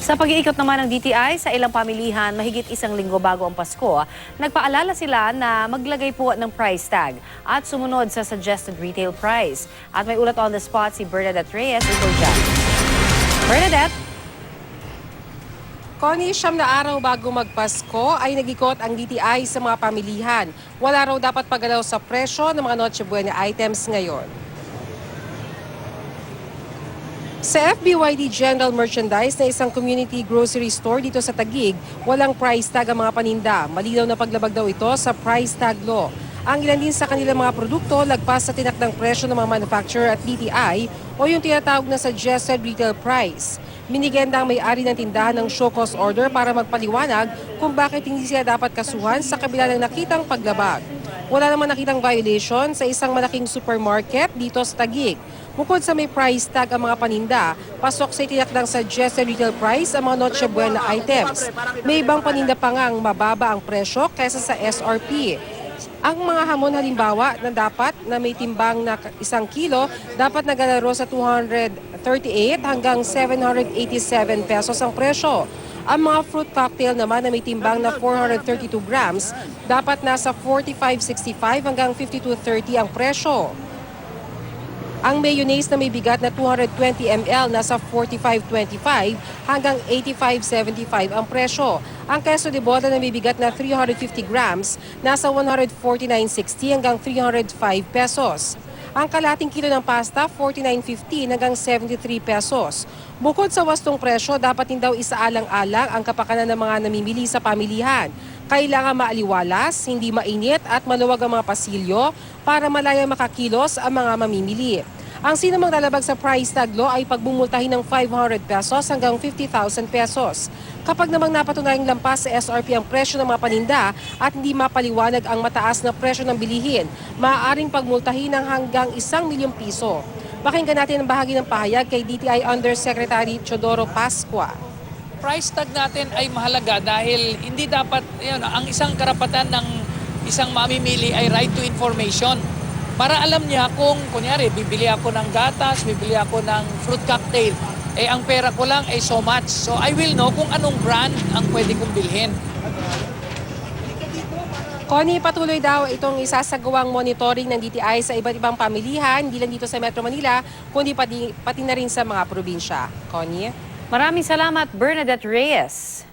Sa pag-iikot naman ng DTI sa ilang pamilihan mahigit isang linggo bago ang Pasko, nagpaalala sila na maglagay po ng price tag at sumunod sa suggested retail price. At may ulat on the spot si Bernadette Reyes. Ito dyan. Bernadette? Connie, 9 na araw bago magpasko ay nag-ikot ang DTI sa mga pamilihan. Wala raw dapat paggalaw sa presyo ng mga Noche Buena items ngayon. Sa FBYD General Merchandise na isang community grocery store dito sa Taguig, walang price tag ang mga paninda. Malinaw na paglabag daw ito sa price tag law. Ang ilan din sa kanilang mga produkto lagpas sa tinakdang presyo ng mga manufacturer at DTI o yung tinatawag na suggested retail price. Minigenda ang may-ari ng tindahan ng show cause order para magpaliwanag kung bakit hindi sila dapat kasuhan sa kabila ng nakitang paglabag. Wala naman nakitang violation sa isang malaking supermarket dito sa Taguig. Bukod sa may price tag ang mga paninda, pasok sa itinakdang suggested retail price ang mga Noche Buena items. May ibang paninda pa ngang mababa ang presyo kaysa sa SRP. Ang mga hamon halimbawa na dapat na may timbang na 1 kilo, dapat nagalaro sa 238 hanggang 787 pesos ang presyo. Ang mga fruit cocktail naman na may timbang na 432 grams, dapat nasa 45.65 hanggang 52.30 ang presyo. Ang mayonnaise na may bigat na 220 ml nasa 45.25 hanggang 85.75 ang presyo. Ang queso de bola na may bigat na 350 grams nasa 149.60 hanggang 305 pesos. Ang kalating kilo ng pasta 49.50 hanggang 73 pesos. Bukod sa wastong presyo, dapat din daw isaalang-alang ang kapakanan ng mga namimili sa pamilihan. Kailangan maaliwalas, hindi mainit at maluwag ang mga pasilyo para malaya makakilos ang mga mamimili. Ang sinumang lalabag sa price tag law ay pagbumultahin ng 500 pesos hanggang 50,000 pesos. Kapag namang napatunayang lampas sa SRP ang presyo ng mga paninda at hindi mapaliwanag ang mataas na presyo ng bilihin, maaaring pagmultahin ng hanggang 1 milyong piso. Pakinggan natin ang bahagi ng pahayag kay DTI Undersecretary Teodoro Pascua. Price tag natin ay mahalaga dahil hindi dapat, ang isang karapatan ng isang mamimili ay right to information. Para alam niya kung, kunyari, bibili ako ng gatas, bibili ako ng fruit cocktail, ang pera ko lang ay so much. So I will know kung anong brand ang pwede kong bilhin. Connie, patuloy daw itong isasagawang monitoring ng DTI sa iba't ibang pamilihan, hindi lang dito sa Metro Manila, kundi pati na rin sa mga probinsya. Connie? Maraming salamat, Bernadette Reyes.